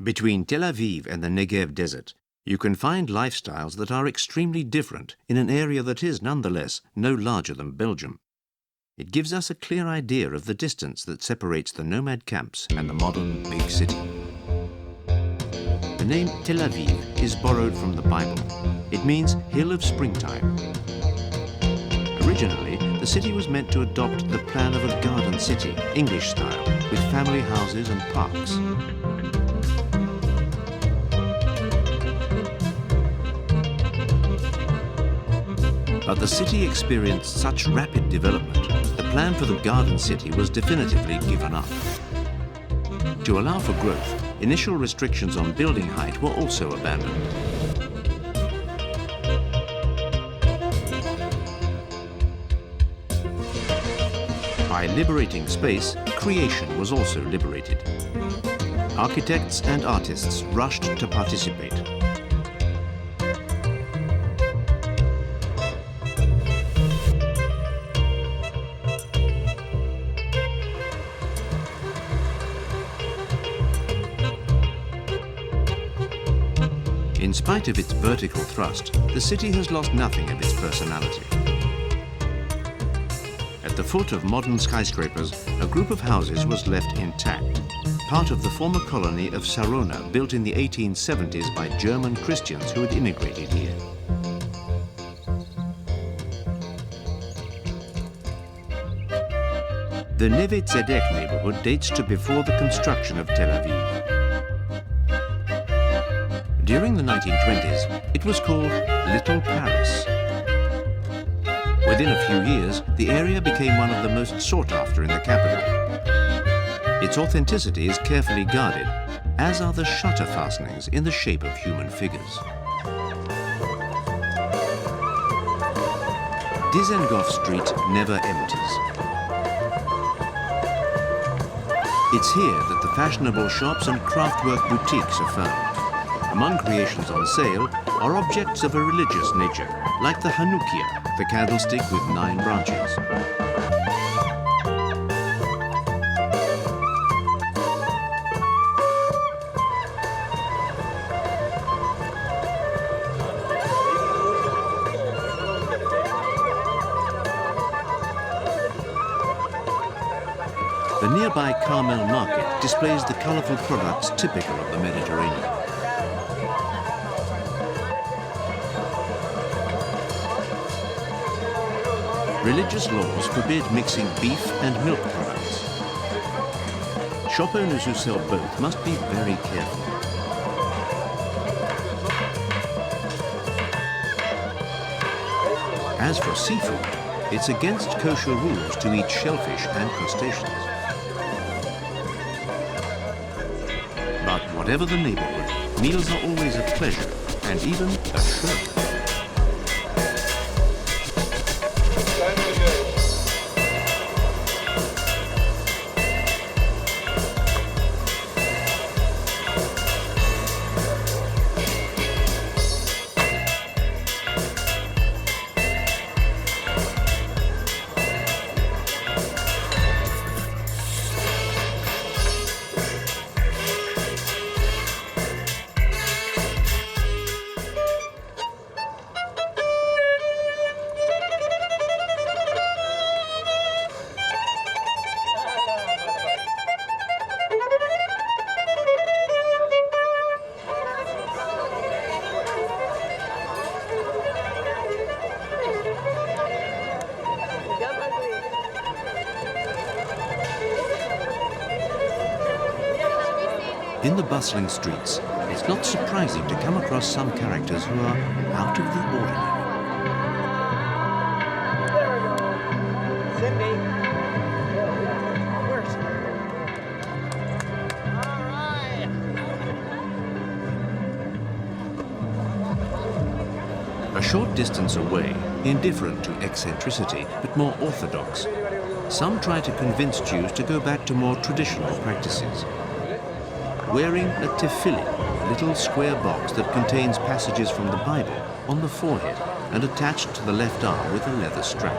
Between Tel Aviv and the Negev desert, you can find lifestyles that are extremely different in an area that is nonetheless no larger than Belgium. It gives us a clear idea of the distance that separates the nomad camps and the modern big city. The name Tel Aviv is borrowed from the Bible. It means hill of springtime. Originally, the city was meant to adopt the plan of a garden city, English style, with family houses and parks. But the city experienced such rapid development, the plan for the garden city was definitively given up. To allow for growth, initial restrictions on building height were also abandoned. By liberating space, creation was also liberated. Architects and artists rushed to participate. In spite of its vertical thrust, the city has lost nothing of its personality. At the foot of modern skyscrapers, a group of houses was left intact, part of the former colony of Sarona, built in the 1870s by German Christians who had immigrated here. The Neve Tzedek neighborhood dates to before the construction of Tel Aviv. During the 1920s, it was called Little Paris. Within a few years, the area became one of the most sought after in the capital. Its authenticity is carefully guarded, as are the shutter fastenings in the shape of human figures. Dizengoff Street never empties. It's here that the fashionable shops and craftwork boutiques are found. Among creations on sale are objects of a religious nature, like the Hanukkah, the candlestick with 9 branches. The nearby Carmel Market displays the colorful products typical of the Mediterranean. Religious laws forbid mixing beef and milk products. Shop owners who sell both must be very careful. As for seafood, it's against kosher rules to eat shellfish and crustaceans. But whatever the neighborhood, meals are always a pleasure and even a show. In the bustling streets, it's not surprising to come across some characters who are out of the ordinary. A short distance away, indifferent to eccentricity, but more orthodox, some try to convince Jews to go back to more traditional practices. Wearing a tefillin, a little square box that contains passages from the Bible, on the forehead and attached to the left arm with a leather strap.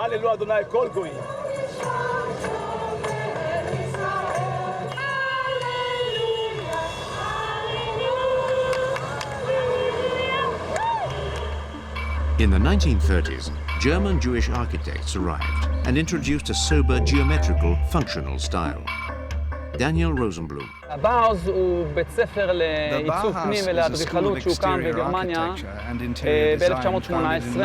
הללו אדוני כל גויים. In the 1930s, German Jewish architects arrived and introduced a sober, geometrical, functional style. Daniel Rosenblum. הבאוז הוא בית ספר לעיצוב פנים ולאדריכלות שהוקם בגרמניה ב-1918.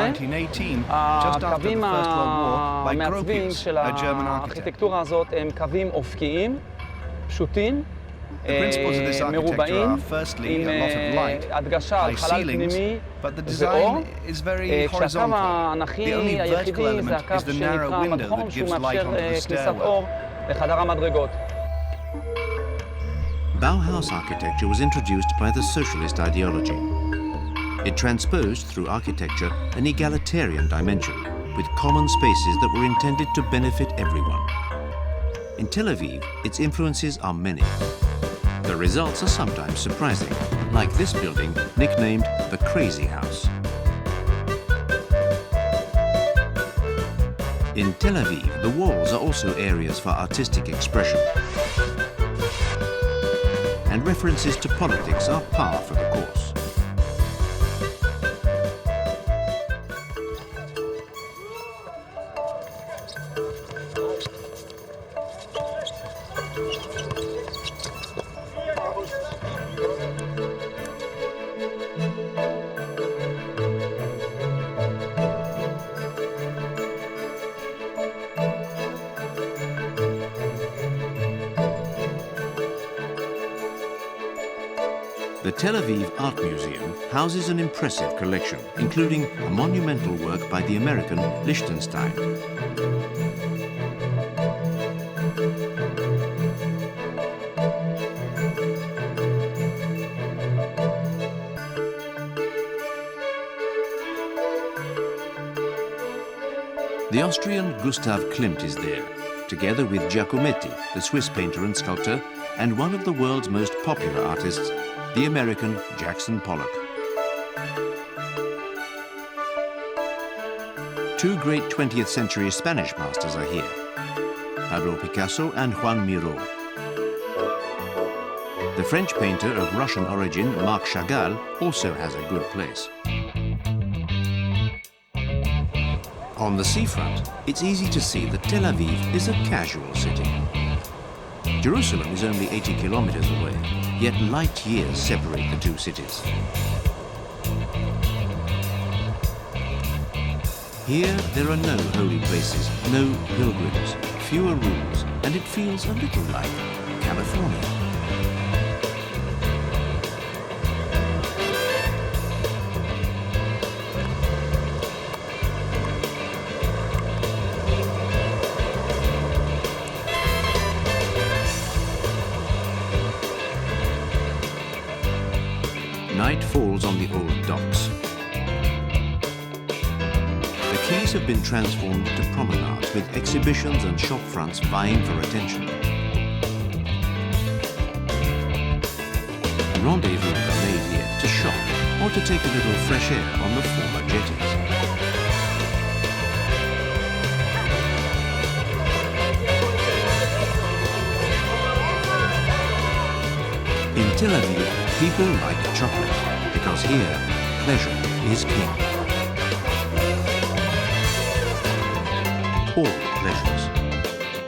הקווים המעצבים של הארכיטקטורה הזאת הם קווים אופקיים, פשוטים, מרובעים, עם הדגשה על חלל פנימי ואור, כשהקו האנכי היחידי זה הקו שנקרא מדחום, שהוא מאפשר כניסת אור לחדר המדרגות. Bauhaus architecture was introduced by the socialist ideology. It transposed through architecture an egalitarian dimension with common spaces that were intended to benefit everyone. In Tel Aviv, its influences are many. The results are sometimes surprising, like this building nicknamed the Crazy House. In Tel Aviv, the walls are also areas for artistic expression, and references to politics are par for the course. The Tel Aviv Art Museum houses an impressive collection, including a monumental work by the American Liechtenstein. The Austrian Gustav Klimt is there, together with Giacometti, the Swiss painter and sculptor, and one of the world's most popular artists, the American Jackson Pollock. Two great 20th century Spanish masters are here, Pablo Picasso and Juan Miró. The French painter of Russian origin, Marc Chagall, also has a good place. On the seafront, it's easy to see that Tel Aviv is a casual city. Jerusalem is only 80 kilometers away, yet light years separate the two cities. Here, there are no holy places, no pilgrims, fewer rules, and it feels a little like California. Night falls on the old docks. The quays have been transformed to promenades with exhibitions and shop fronts vying for attention. Rendezvous are made here to shop or to take a little fresh air on the former jetties. In Tel Aviv, people like chocolate, because here, pleasure is king. All pleasures.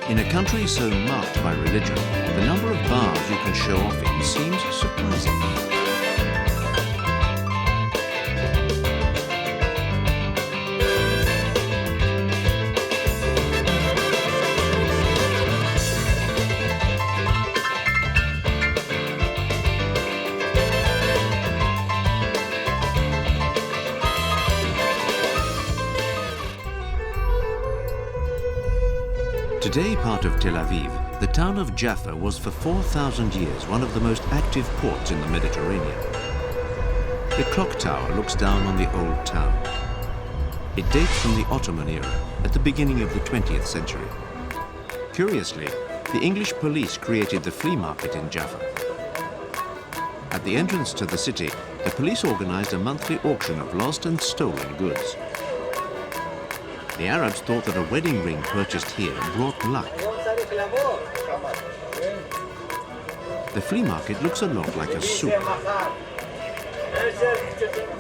In a country so marked by religion, the number of bars you can show off in seems surprising. Today part of Tel Aviv, the town of Jaffa was for 4,000 years one of the most active ports in the Mediterranean. The clock tower looks down on the old town. It dates from the Ottoman era, at the beginning of the 20th century. Curiously, the English police created the flea market in Jaffa. At the entrance to the city, the police organized a monthly auction of lost and stolen goods. The Arabs thought that a wedding ring purchased here brought luck. The flea market looks a lot like a souk.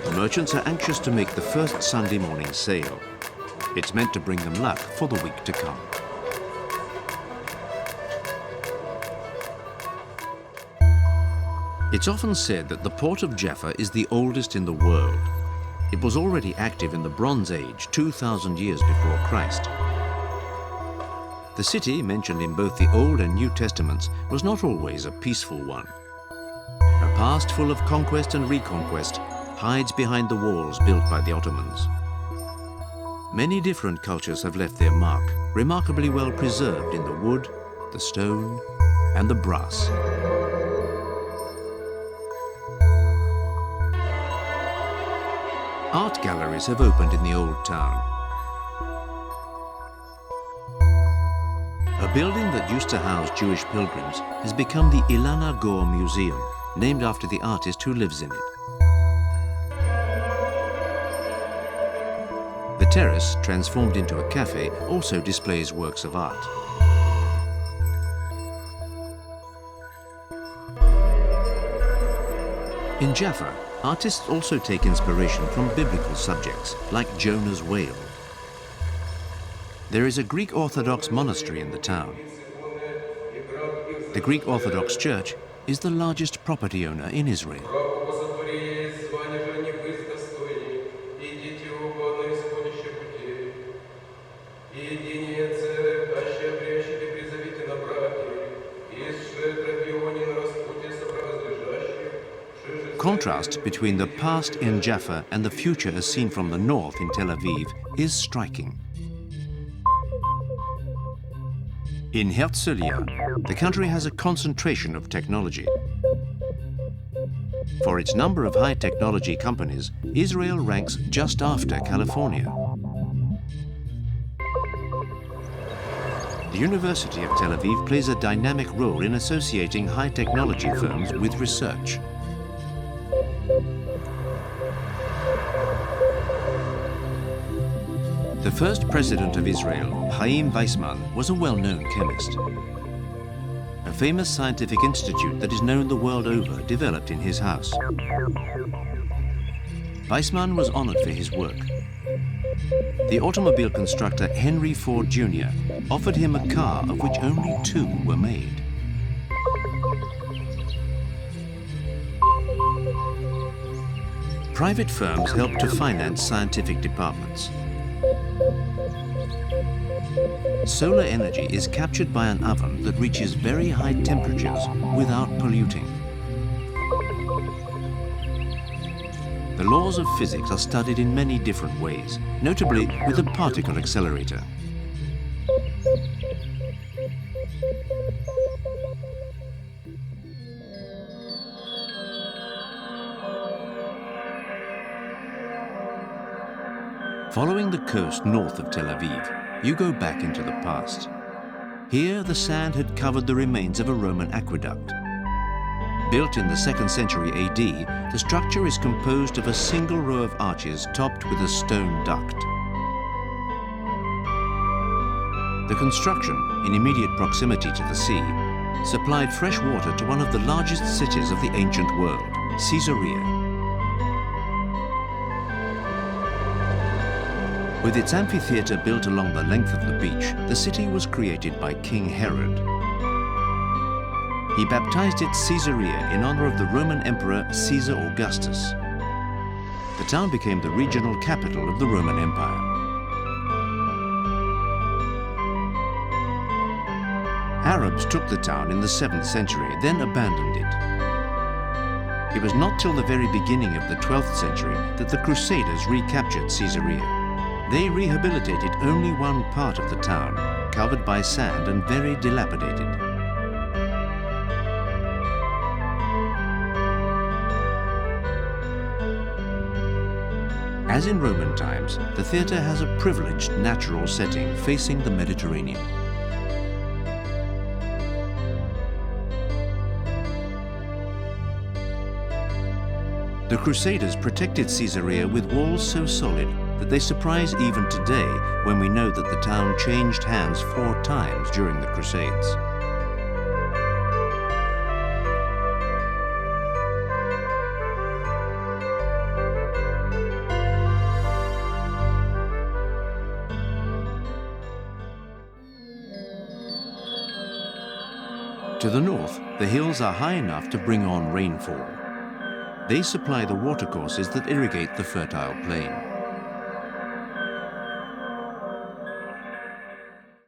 The merchants are anxious to make the first Sunday morning sale. It's meant to bring them luck for the week to come. It's often said that the port of Jaffa is the oldest in the world. It was already active in the Bronze Age, 2,000 years before Christ. The city, mentioned in both the Old and New Testaments, was not always a peaceful one. A past full of conquest and reconquest hides behind the walls built by the Ottomans. Many different cultures have left their mark, remarkably well preserved in the wood, the stone, and the brass. Art galleries have opened in the old town. A building that used to house Jewish pilgrims has become the Ilana Gor Museum, named after the artist who lives in it. The terrace, transformed into a cafe, also displays works of art. In Jaffa, artists also take inspiration from biblical subjects, like Jonah's whale. There is a Greek Orthodox monastery in the town. The Greek Orthodox Church is the largest property owner in Israel. Contrast between the past in Jaffa and the future as seen from the north in Tel Aviv is striking. In Herzliya, the country has a concentration of technology. For its number of high technology companies, Israel ranks just after California. The University of Tel Aviv plays a dynamic role in associating high technology firms with research. The first president of Israel, Chaim Weizmann, was a well-known chemist. A famous scientific institute that is known the world over developed in his house. Weizmann was honored for his work. The automobile constructor Henry Ford Jr. offered him a car of which only 2 were made. Private firms helped to finance scientific departments. Solar energy is captured by an oven that reaches very high temperatures without polluting. The laws of physics are studied in many different ways, notably with a particle accelerator. Following the coast north of Tel Aviv, you go back into the past. Here, the sand had covered the remains of a Roman aqueduct. Built in the 2nd century AD, the structure is composed of a single row of arches topped with a stone duct. The construction, in immediate proximity to the sea, supplied fresh water to one of the largest cities of the ancient world, Caesarea. With its amphitheater built along the length of the beach, the city was created by King Herod. He baptized it Caesarea in honor of the Roman Emperor Caesar Augustus. The town became the regional capital of the Roman Empire. Arabs took the town in the 7th century, then abandoned it. It was not till the very beginning of the 12th century that the Crusaders recaptured Caesarea. They rehabilitated only one part of the town, covered by sand and very dilapidated. As in Roman times, the theatre has a privileged natural setting facing the Mediterranean. The Crusaders protected Caesarea with walls so solid that they surprise even today when we know that the town changed hands 4 times during the Crusades. To the north, the hills are high enough to bring on rainfall. They supply the watercourses that irrigate the fertile plain.